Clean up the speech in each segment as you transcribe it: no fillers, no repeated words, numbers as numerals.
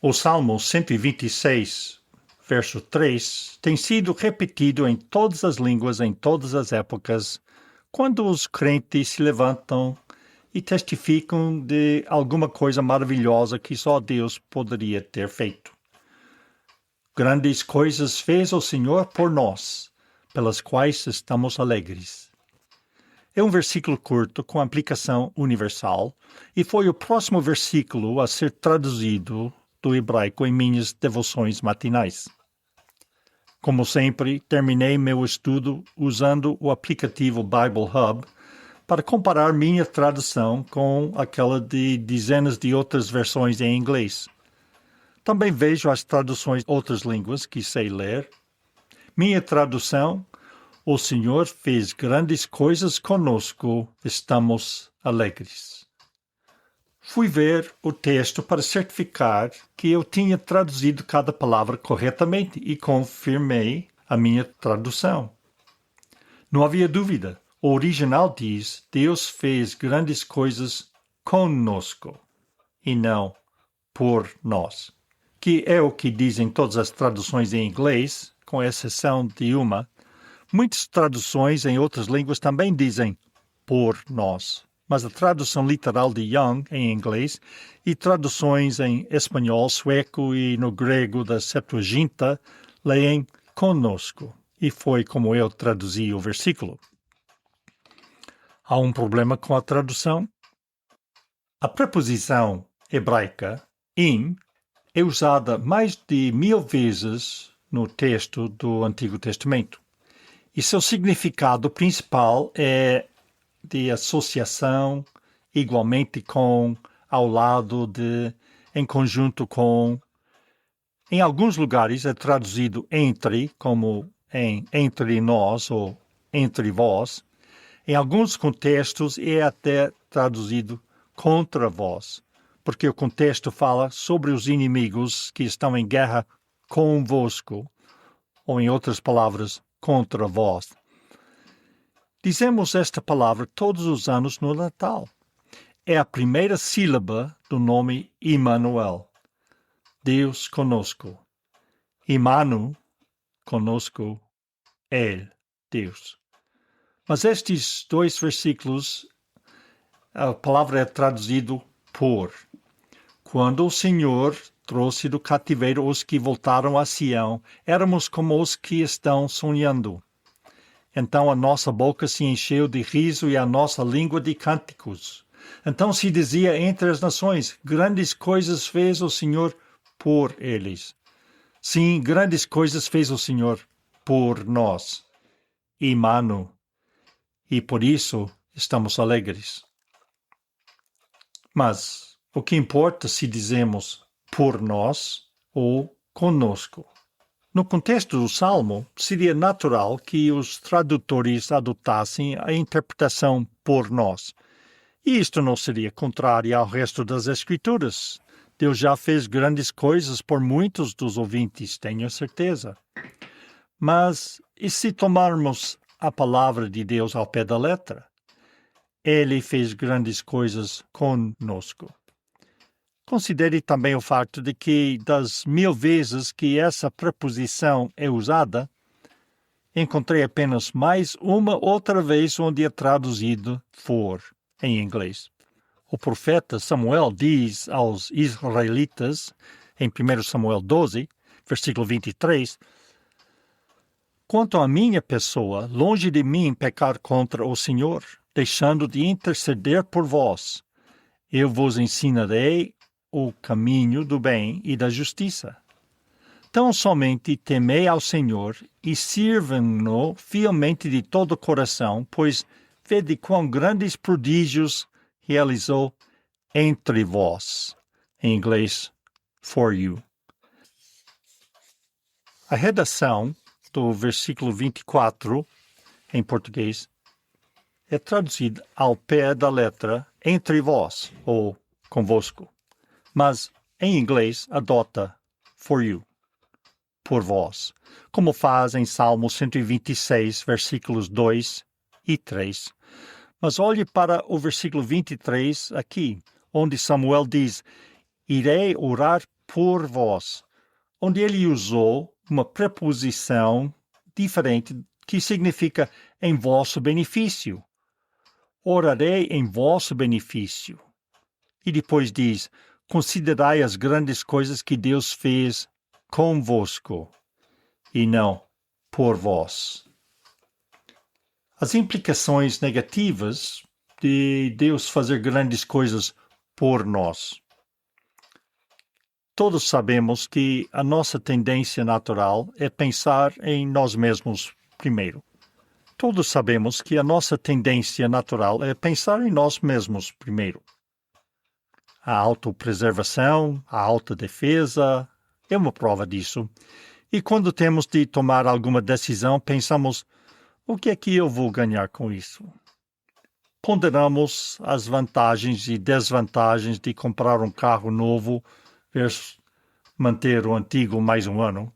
O Salmo 126, verso 3, tem sido repetido em todas as línguas, em todas as épocas, quando os crentes se levantam e testificam de alguma coisa maravilhosa que só Deus poderia ter feito. Grandes coisas fez o Senhor por nós, pelas quais estamos alegres. É um versículo curto com aplicação universal e foi o próximo versículo a ser traduzido do hebraico em minhas devoções matinais. Como sempre, terminei meu estudo usando o aplicativo Bible Hub para comparar minha tradução com aquela de dezenas de outras versões em inglês. Também vejo as traduções de outras línguas que sei ler. Minha tradução: o Senhor fez grandes coisas conosco, estamos alegres. Fui ver o texto para certificar que eu tinha traduzido cada palavra corretamente e confirmei a minha tradução. Não havia dúvida. O original diz: Deus fez grandes coisas conosco e não por nós, que é o que dizem todas as traduções em inglês, com exceção de uma. Muitas traduções em outras línguas também dizem por nós, mas a tradução literal de Young em inglês e traduções em espanhol, sueco e no grego da Septuaginta leem conosco, e foi como eu traduzi o versículo. Há um problema com a tradução? A preposição hebraica in é usada mais de 1000 vezes no texto do Antigo Testamento. E seu significado principal é de associação, igualmente com, ao lado de, em conjunto com. Em alguns lugares é traduzido entre, como em entre nós ou entre vós. Em alguns contextos é até traduzido contra vós, porque o contexto fala sobre os inimigos que estão em guerra convosco, ou em outras palavras, contra vós. Dizemos esta palavra todos os anos no Natal. É a primeira sílaba do nome Immanuel, Deus conosco. Imanu, conosco, El, Deus. Mas estes dois versículos, a palavra é traduzido por. Quando o Senhor trouxe do cativeiro os que voltaram a Sião, éramos como os que estão sonhando. Então a nossa boca se encheu de riso e a nossa língua de cânticos. Então se dizia entre as nações: grandes coisas fez o Senhor por eles. Sim, grandes coisas fez o Senhor por nós. Imanu. E por isso estamos alegres. Mas o que importa se dizemos por nós ou conosco? No contexto do Salmo, seria natural que os tradutores adotassem a interpretação por nós. E isto não seria contrário ao resto das Escrituras. Deus já fez grandes coisas por muitos dos ouvintes, tenho certeza. Mas e se tomarmos a palavra de Deus ao pé da letra? Ele fez grandes coisas conosco. Considere também o fato de que, das 1000 vezes que essa preposição é usada, encontrei apenas mais uma outra vez onde é traduzido for, em inglês. O profeta Samuel diz aos israelitas, em 1 Samuel 12, versículo 23, quanto à minha pessoa, longe de mim pecar contra o Senhor, deixando de interceder por vós, eu vos ensinarei o caminho do bem e da justiça. Tão somente temei ao Senhor e sirvam-no fielmente de todo o coração, pois vede quão grandes prodígios realizou entre vós. Em inglês, for you. A redação do versículo 24, em português, é traduzida ao pé da letra entre vós, ou convosco. Mas, em inglês, adota for you, por vós, como faz em Salmo 126, versículos 2 e 3. Mas olhe para o versículo 23 aqui, onde Samuel diz: irei orar por vós, onde ele usou uma preposição diferente que significa em vosso benefício. Orarei em vosso benefício. E depois diz, considerai as grandes coisas que Deus fez convosco, e não por vós. As implicações negativas de Deus fazer grandes coisas por nós. Todos sabemos que a nossa tendência natural é pensar em nós mesmos primeiro. Todos sabemos que a nossa tendência natural é pensar em nós mesmos primeiro. A autopreservação, a autodefesa é uma prova disso. E quando temos de tomar alguma decisão, pensamos, o que é que eu vou ganhar com isso? Ponderamos as vantagens e desvantagens de comprar um carro novo versus manter o antigo mais um ano.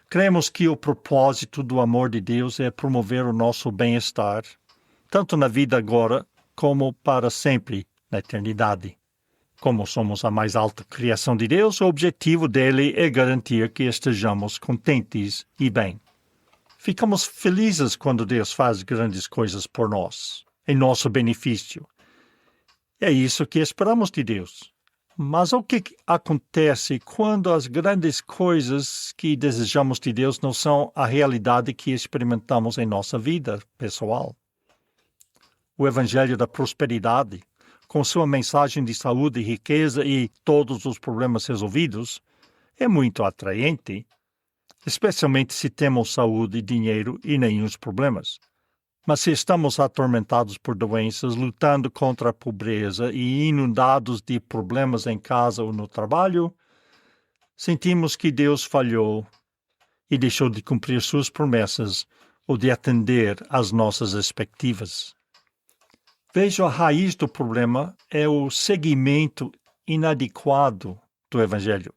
Cremos que o propósito do amor de Deus é promover o nosso bem-estar, tanto na vida agora como para sempre na eternidade. Como somos a mais alta criação de Deus, o objetivo dele é garantir que estejamos contentes e bem. Ficamos felizes quando Deus faz grandes coisas por nós, em nosso benefício. É isso que esperamos de Deus. Mas o que acontece quando as grandes coisas que desejamos de Deus não são a realidade que experimentamos em nossa vida pessoal? O Evangelho da Prosperidade, com sua mensagem de saúde e riqueza e todos os problemas resolvidos, é muito atraente, especialmente se temos saúde, dinheiro e nenhum problemas. Mas se estamos atormentados por doenças, lutando contra a pobreza e inundados de problemas em casa ou no trabalho, sentimos que Deus falhou e deixou de cumprir suas promessas ou de atender às nossas expectativas. Vejo a raiz do problema é o seguimento inadequado do Evangelho.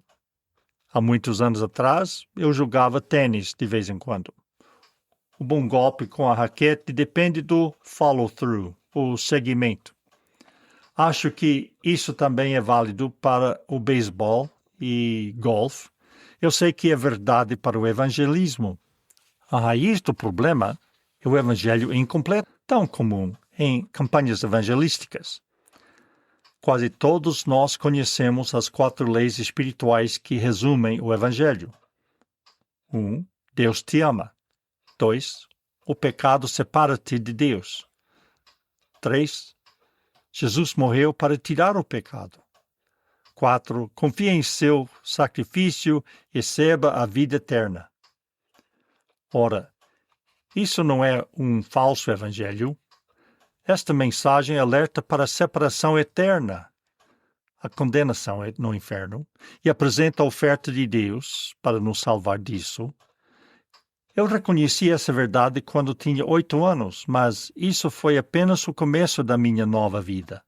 Há muitos anos atrás, eu jogava tênis de vez em quando. O bom golpe com a raquete depende do follow-through, o seguimento. Acho que isso também é válido para o beisebol e golfe. Eu sei que é verdade para o evangelismo. A raiz do problema é o evangelho incompleto, tão comum em campanhas evangelísticas. Quase todos nós conhecemos as 4 leis espirituais que resumem o evangelho. 1. Deus te ama. 2. O pecado separa-te de Deus. 3. Jesus morreu para tirar o pecado. 4. Confia em seu sacrifício e receba a vida eterna. Ora, isso não é um falso evangelho. Esta mensagem alerta para a separação eterna, a condenação no inferno, e apresenta a oferta de Deus para nos salvar disso. Eu reconheci essa verdade quando tinha 8 anos, mas isso foi apenas o começo da minha nova vida.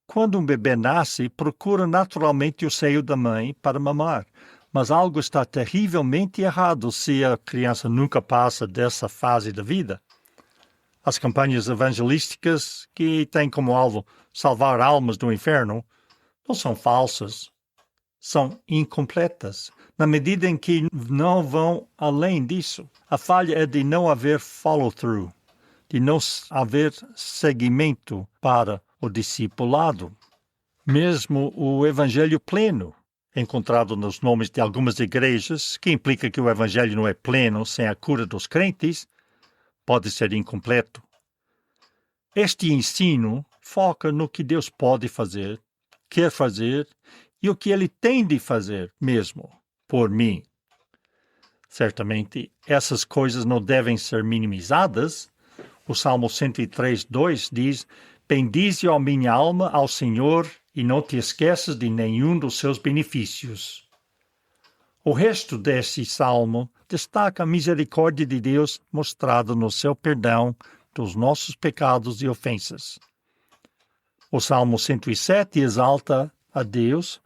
Quando um bebê nasce, procura naturalmente o seio da mãe para mamar, mas algo está terrivelmente errado se a criança nunca passa dessa fase da vida. As campanhas evangelísticas, que têm como alvo salvar almas do inferno, não são falsas, são incompletas, na medida em que não vão além disso. A falha é de não haver follow-through, de não haver seguimento para o discipulado. Mesmo o evangelho pleno, encontrado nos nomes de algumas igrejas, que implica que o evangelho não é pleno sem a cura dos crentes, pode ser incompleto. Este ensino foca no que Deus pode fazer, quer fazer e o que Ele tem de fazer mesmo por mim. Certamente, essas coisas não devem ser minimizadas. O Salmo 103:2 diz: bendize a minha alma ao Senhor e não te esqueças de nenhum dos seus benefícios. O resto desse salmo destaca a misericórdia de Deus mostrada no seu perdão dos nossos pecados e ofensas. O Salmo 107 exalta a Deus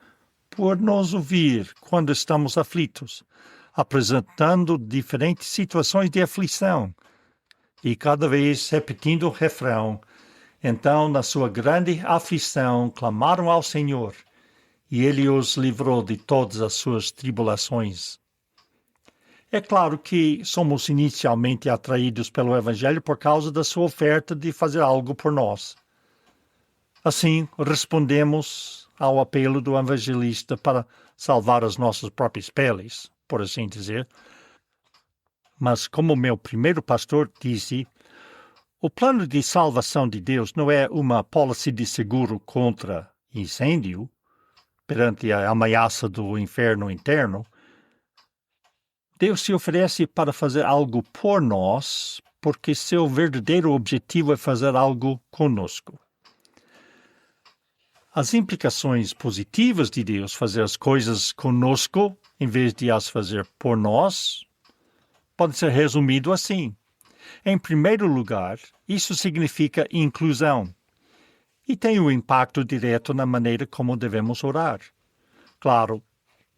por nos ouvir quando estamos aflitos, apresentando diferentes situações de aflição e cada vez repetindo o refrão: então, na sua grande aflição, clamaram ao Senhor, e ele os livrou de todas as suas tribulações. É claro que somos inicialmente atraídos pelo Evangelho por causa da sua oferta de fazer algo por nós. Assim, respondemos ao apelo do evangelista para salvar as nossas próprias peles, por assim dizer. Mas, como meu primeiro pastor disse, o plano de salvação de Deus não é uma apólice de seguro contra incêndio, perante a ameaça do inferno interno. Deus se oferece para fazer algo por nós, porque seu verdadeiro objetivo é fazer algo conosco. As implicações positivas de Deus fazer as coisas conosco, em vez de as fazer por nós, pode ser resumido assim. Em primeiro lugar, isso significa inclusão e tem um impacto direto na maneira como devemos orar. Claro,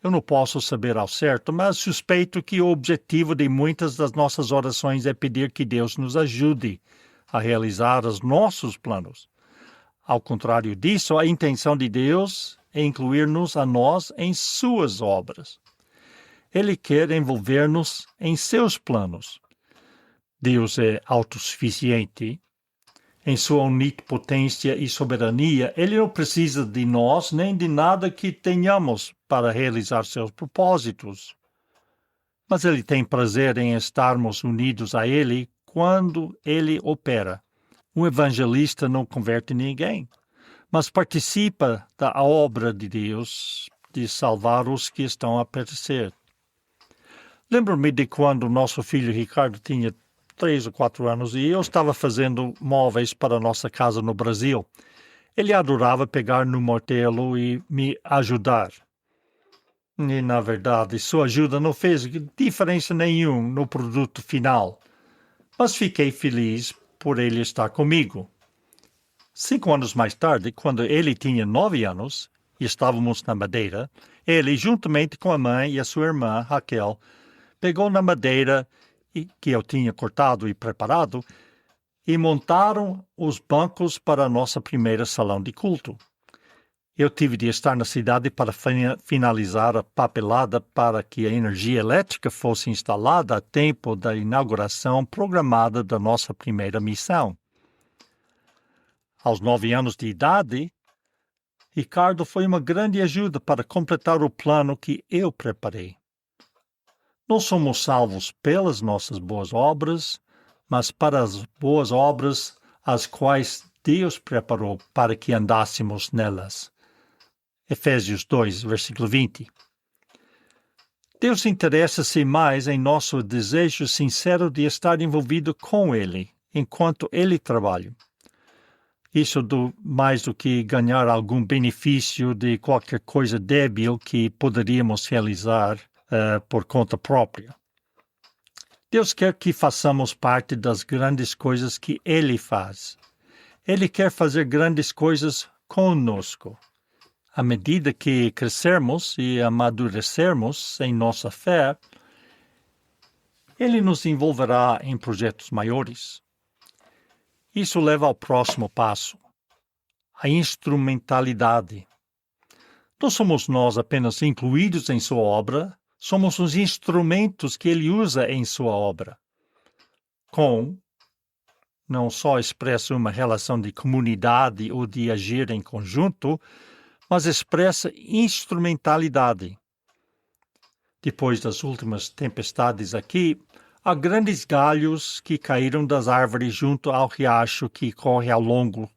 eu não posso saber ao certo, mas suspeito que o objetivo de muitas das nossas orações é pedir que Deus nos ajude a realizar os nossos planos. Ao contrário disso, a intenção de Deus é incluir-nos a nós em suas obras. Ele quer envolver-nos em seus planos. Deus é autossuficiente. Em sua onipotência e soberania, ele não precisa de nós nem de nada que tenhamos para realizar seus propósitos. Mas ele tem prazer em estarmos unidos a ele quando ele opera. Um evangelista não converte ninguém, mas participa da obra de Deus de salvar os que estão a perecer. Lembro-me de quando nosso filho Ricardo tinha 3 ou 4 anos e eu estava fazendo móveis para a nossa casa no Brasil. Ele adorava pegar no martelo e me ajudar. E, na verdade, sua ajuda não fez diferença nenhuma no produto final, mas fiquei feliz por ele estar comigo. 5 anos mais tarde, quando ele tinha 9 anos e estávamos na madeira, ele, juntamente com a mãe e a sua irmã, Raquel, pegou na madeira que eu tinha cortado e preparado e montaram os bancos para a nossa primeira salão de culto. Eu tive de estar na cidade para finalizar a papelada para que a energia elétrica fosse instalada a tempo da inauguração programada da nossa primeira missão. Aos 9 anos de idade, Ricardo foi uma grande ajuda para completar o plano que eu preparei. Não somos salvos pelas nossas boas obras, mas para as boas obras as quais Deus preparou para que andássemos nelas. Efésios 2, versículo 20. Deus interessa-se mais em nosso desejo sincero de estar envolvido com Ele, enquanto Ele trabalha. Isso mais do que ganhar algum benefício de qualquer coisa débil que poderíamos realizar por conta própria. Deus quer que façamos parte das grandes coisas que Ele faz. Ele quer fazer grandes coisas conosco. À medida que crescermos e amadurecermos em nossa fé, Ele nos envolverá em projetos maiores. Isso leva ao próximo passo, a instrumentalidade. Não somos nós apenas incluídos em sua obra, somos os instrumentos que Ele usa em sua obra. Não só expressa uma relação de comunidade ou de agir em conjunto, mas expressa instrumentalidade. Depois das últimas tempestades aqui, há grandes galhos que caíram das árvores junto ao riacho que corre ao longo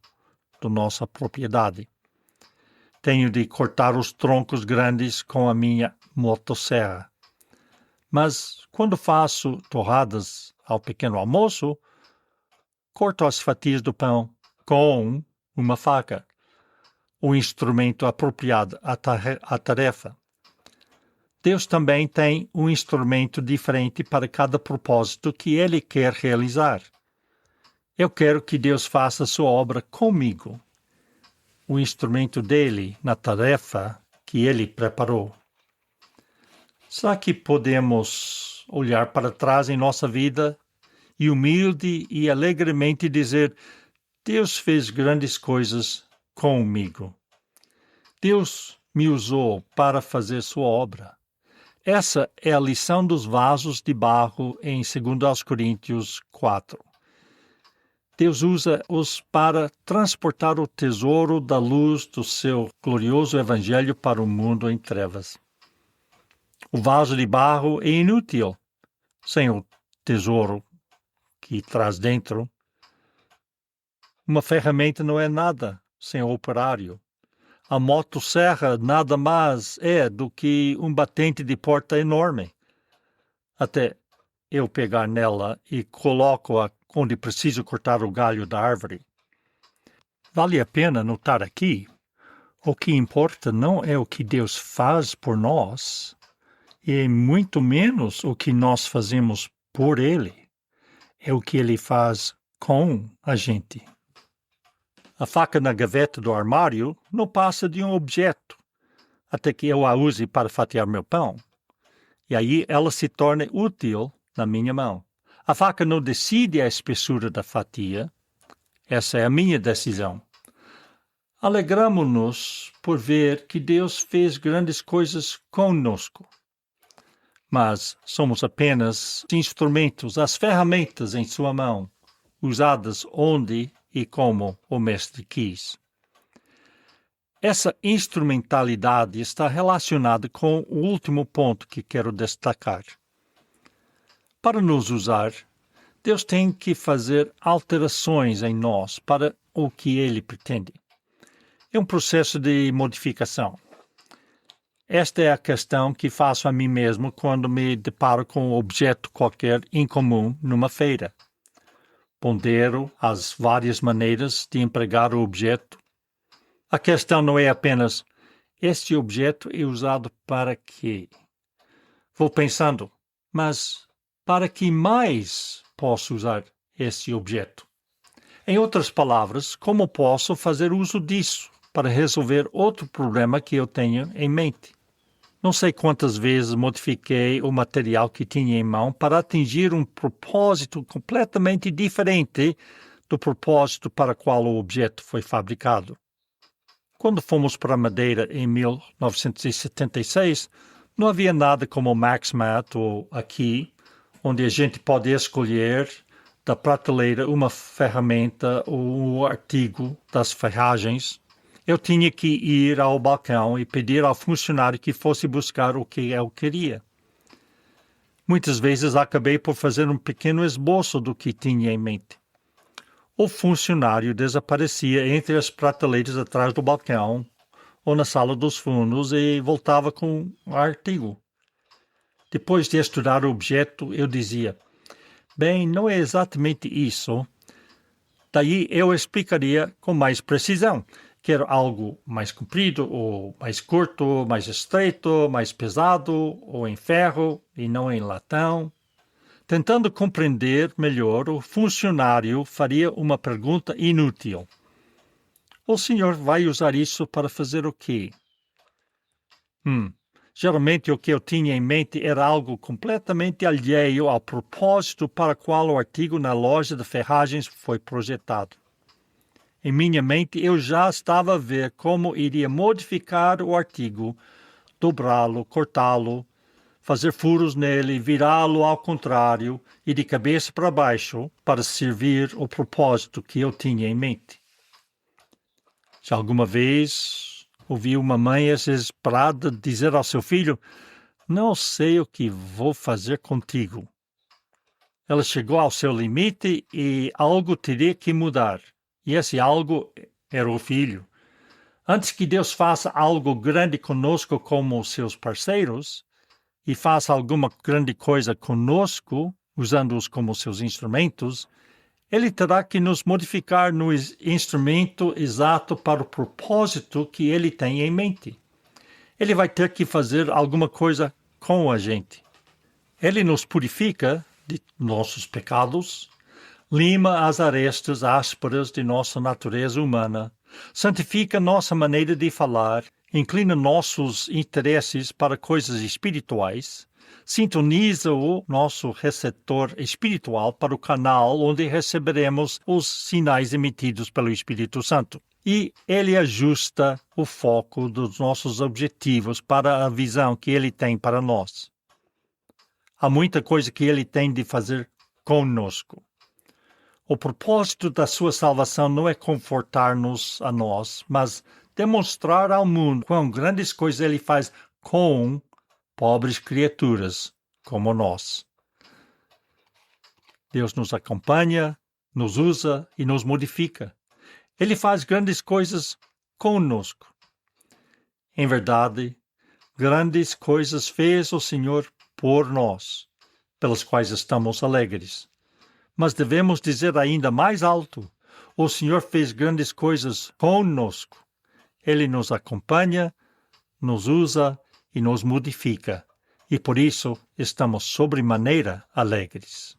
da nossa propriedade. Tenho de cortar os troncos grandes com a minha motosserra. Mas, quando faço torradas ao pequeno almoço, corto as fatias do pão com uma faca, o instrumento apropriado à tarefa. Deus também tem um instrumento diferente para cada propósito que Ele quer realizar. Eu quero que Deus faça sua obra comigo, o instrumento dele na tarefa que Ele preparou. Será que podemos olhar para trás em nossa vida e humilde e alegremente dizer: Deus fez grandes coisas comigo. Deus me usou para fazer sua obra. Essa é a lição dos vasos de barro em 2 Coríntios 4. Deus usa-os para transportar o tesouro da luz do seu glorioso evangelho para o mundo em trevas. O vaso de barro é inútil sem o tesouro que traz dentro. Uma ferramenta não é nada sem o operário. A motosserra nada mais é do que um batente de porta enorme. Até eu pegar nela e coloco-a onde preciso cortar o galho da árvore. Vale a pena notar aqui, o que importa não é o que Deus faz por nós, e muito menos o que nós fazemos por Ele. É o que Ele faz com a gente. A faca na gaveta do armário não passa de um objeto, até que eu a use para fatiar meu pão. E aí ela se torna útil na minha mão. A faca não decide a espessura da fatia. Essa é a minha decisão. Alegramo-nos por ver que Deus fez grandes coisas conosco. Mas somos apenas instrumentos, as ferramentas em sua mão, usadas onde e como o Mestre quis. Essa instrumentalidade está relacionada com o último ponto que quero destacar. Para nos usar, Deus tem que fazer alterações em nós para o que Ele pretende. É um processo de modificação. Esta é a questão que faço a mim mesmo quando me deparo com um objeto qualquer incomum numa feira. Pondero as várias maneiras de empregar o objeto. A questão não é apenas, este objeto é usado para quê? Vou pensando, mas para que mais posso usar esse objeto? Em outras palavras, como posso fazer uso disso para resolver outro problema que eu tenho em mente? Não sei quantas vezes modifiquei o material que tinha em mão para atingir um propósito completamente diferente do propósito para qual o objeto foi fabricado. Quando fomos para Madeira em 1976, não havia nada como o MaxMat ou aqui, onde a gente pode escolher da prateleira uma ferramenta ou um artigo das ferragens. Eu tinha que ir ao balcão e pedir ao funcionário que fosse buscar o que eu queria. Muitas vezes acabei por fazer um pequeno esboço do que tinha em mente. O funcionário desaparecia entre as prateleiras atrás do balcão ou na sala dos fundos e voltava com o artigo. Depois de estudar o objeto, eu dizia, bem, não é exatamente isso. Daí eu explicaria com mais precisão. Quero algo mais comprido, ou mais curto, mais estreito, mais pesado, ou em ferro e não em latão. Tentando compreender melhor, o funcionário faria uma pergunta inútil. O senhor vai usar isso para fazer o quê? Geralmente o que eu tinha em mente era algo completamente alheio ao propósito para qual o artigo na loja de ferragens foi projetado. Em minha mente eu já estava a ver como iria modificar o artigo, dobrá-lo, cortá-lo, fazer furos nele, virá-lo ao contrário e de cabeça para baixo para servir o propósito que eu tinha em mente. Já alguma vez ouvi uma mãe desesperada dizer ao seu filho, não sei o que vou fazer contigo. Ela chegou ao seu limite e algo teria que mudar. E esse algo era o filho. Antes que Deus faça algo grande conosco como seus parceiros e faça alguma grande coisa conosco, usando-os como seus instrumentos, Ele terá que nos modificar no instrumento exato para o propósito que Ele tem em mente. Ele vai ter que fazer alguma coisa com a gente. Ele nos purifica de nossos pecados, lima as arestas ásperas de nossa natureza humana, santifica nossa maneira de falar, inclina nossos interesses para coisas espirituais, sintoniza o nosso receptor espiritual para o canal onde receberemos os sinais emitidos pelo Espírito Santo. E Ele ajusta o foco dos nossos objetivos para a visão que Ele tem para nós. Há muita coisa que Ele tem de fazer conosco. O propósito da sua salvação não é confortar-nos a nós, mas demonstrar ao mundo quão grandes coisas Ele faz com pobres criaturas como nós. Deus nos acompanha, nos usa e nos modifica. Ele faz grandes coisas conosco. Em verdade, grandes coisas fez o Senhor por nós, pelas quais estamos alegres. Mas devemos dizer ainda mais alto: o Senhor fez grandes coisas conosco. Ele nos acompanha, nos usa e nos modifica, e por isso estamos sobremaneira alegres.